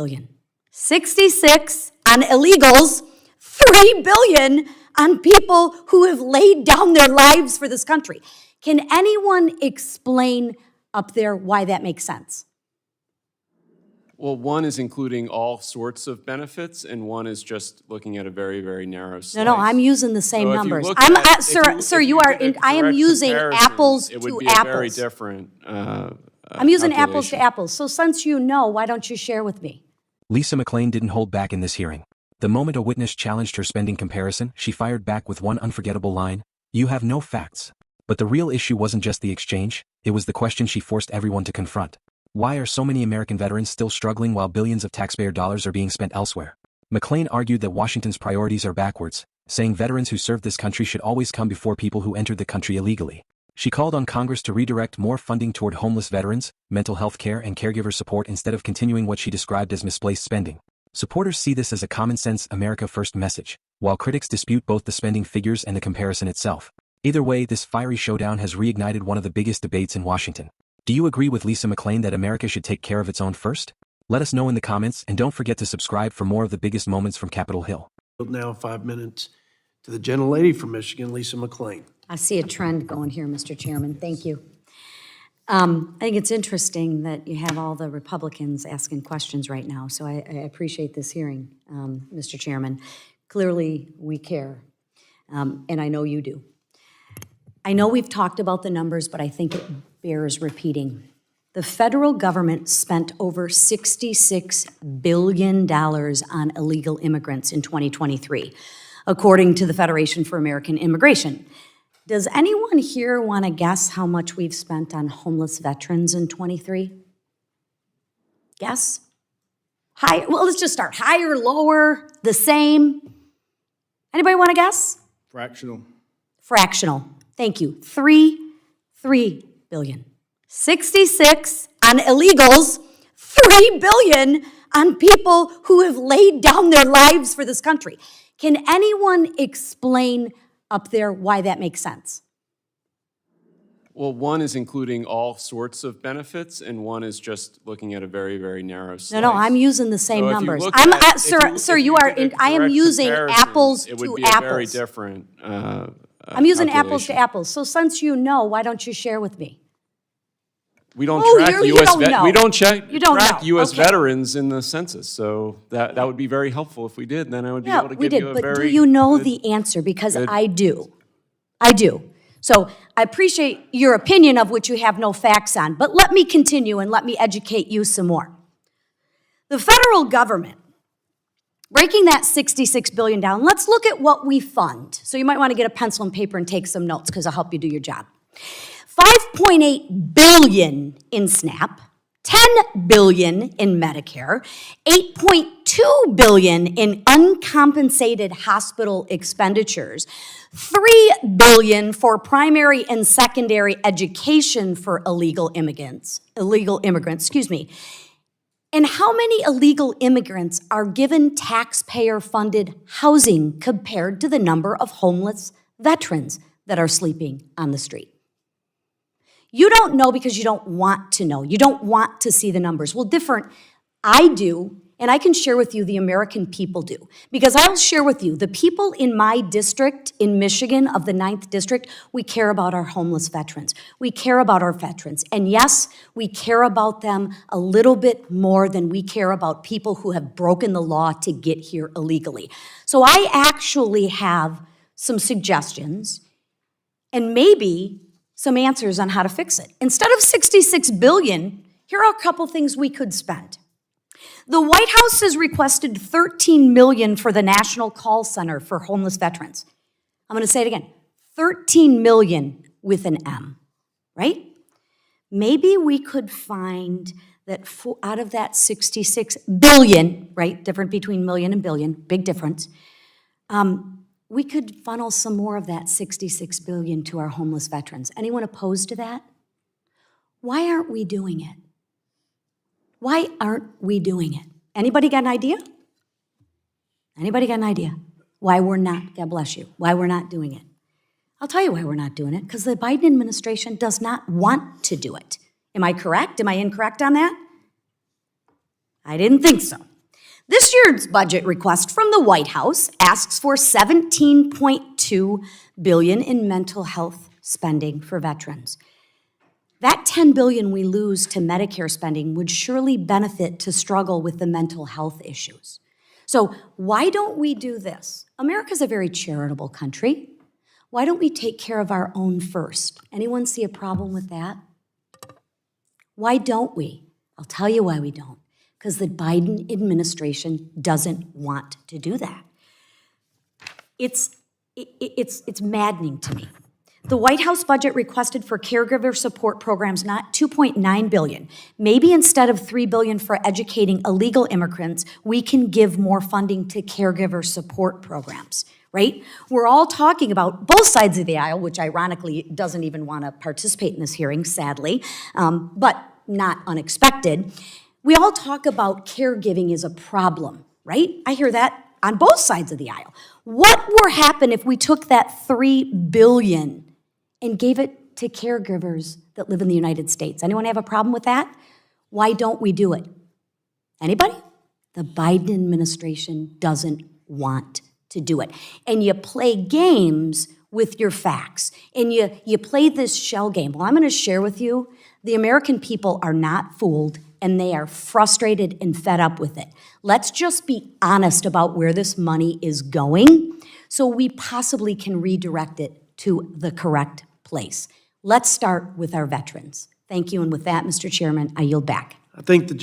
billion. 66 on illegals, 3 billion on people who have laid down their lives for this country. Can anyone explain up there why that makes sense? Well, one is including all sorts of benefits, and one is just looking at a very, very narrow slice. No, I'm using the same So numbers. Sir, you are. I am using apples to apples. It would be a very different. I'm using apples to apples. So since you know, why don't you share with me? Lisa McClain didn't hold back in this hearing. The moment a witness challenged her spending comparison, she fired back with one unforgettable line: "You have no facts." But the real issue wasn't just the exchange, it was the question she forced everyone to confront. Why are so many American veterans still struggling while billions of taxpayer dollars are being spent elsewhere? McClain argued that Washington's priorities are backwards, saying veterans who served this country should always come before people who entered the country illegally. She called on Congress to redirect more funding toward homeless veterans, mental health care, and caregiver support instead of continuing what she described as misplaced spending. Supporters see this as a common-sense America First message, while critics dispute both the spending figures and the comparison itself. Either way, this fiery showdown has reignited one of the biggest debates in Washington. Do you agree with Lisa McClain that America should take care of its own first? Let us know in the comments, and don't forget to subscribe for more of the biggest moments from Capitol Hill. Now 5 minutes to the gentlelady from Michigan, Lisa McClain. I see a trend going here, Mr. Chairman. Thank you. I think it's interesting that you have all the Republicans asking questions right now, so I appreciate this hearing, Mr. Chairman. Clearly, we care, and I know you do. I know we've talked about the numbers, but I think it bears repeating. The federal government spent over $66 billion on illegal immigrants in 2023, according to the Federation for American Immigration. Does anyone here want to guess how much we've spent on homeless veterans in 23? Guess? High? Well, let's just start. Higher, lower, the same? Anybody want to guess? Fractional. Fractional. Thank you. 3 billion. 66 on illegals, 3 billion on people who have laid down their lives for this country. Can anyone explain up there why that makes sense? Well, one is including all sorts of benefits, and one is just looking at a very, very narrow slice. No, I'm using the same numbers. I am using apples to apples. It would be a very different I'm using apples to apples. So since you know, why don't you share with me? We don't track U.S. veterans in the census, so that would be very helpful if we did. Then I would be able to give you a very. But do you know the answer? Because I do. I do. So I appreciate your opinion of which you have no facts on, but let me continue and let me educate you some more. The federal government, breaking that $66 billion down, let's look at what we fund. So you might want to get a pencil and paper and take some notes because I'll help you do your job. $5.8 billion in SNAP, $10 billion in Medicare, $8.2 billion in uncompensated hospital expenditures, $3 billion for primary and secondary education for illegal immigrants, And how many illegal immigrants are given taxpayer-funded housing compared to the number of homeless veterans that are sleeping on the street? You don't know because you don't want to know. You don't want to see the numbers. Well, I do, and I can share with you the American people do. Because I'll share with you, the people in my district, in Michigan, of the 9th District, we care about our homeless veterans. We care about our veterans. And yes, we care about them a little bit more than we care about people who have broken the law to get here illegally. So I actually have some suggestions, and maybe some answers on how to fix it. Instead of $66 billion, here are a couple things we could spend. The White House has requested $13 million for the National Call Center for homeless veterans. I'm going to say it again, $13 million with an M, right? Maybe we could find that out of that $66 billion, right, different between million and billion, big difference, we could funnel some more of that $66 billion to our homeless veterans. Anyone opposed to that? Why aren't we doing it? Why aren't we doing it? Anybody got an idea? Anybody got an idea? Why we're not, God bless you, why we're not doing it? I'll tell you why we're not doing it, because the Biden administration does not want to do it. Am I correct? Am I incorrect on that? I didn't think so. This year's budget request from the White House asks for $17.2 billion in mental health spending for veterans. That $10 billion we lose to Medicare spending would surely benefit to struggle with the mental health issues. So why don't we do this? America's a very charitable country. Why don't we take care of our own first? Anyone see a problem with that? Why don't we? I'll tell you why we don't. Because the Biden administration doesn't want to do that. It's maddening to me. The White House budget requested for caregiver support programs not $2.9 billion. Maybe instead of $3 billion for educating illegal immigrants, we can give more funding to caregiver support programs, right? We're all talking about both sides of the aisle, which ironically doesn't even want to participate in this hearing, sadly, but not unexpected. We all talk about caregiving is a problem, right? I hear that on both sides of the aisle. What would happen if we took that $3 billion and gave it to caregivers that live in the United States? Anyone have a problem with that? Why don't we do it? Anybody? The Biden administration doesn't want to do it. And you play games with your facts. And you play this shell game. Well, I'm going to share with you, the American people are not fooled, and they are frustrated and fed up with it. Let's just be honest about where this money is going so we possibly can redirect it to the correct place. Let's start with our veterans. Thank you, and with that, Mr. Chairman, I yield back. I think the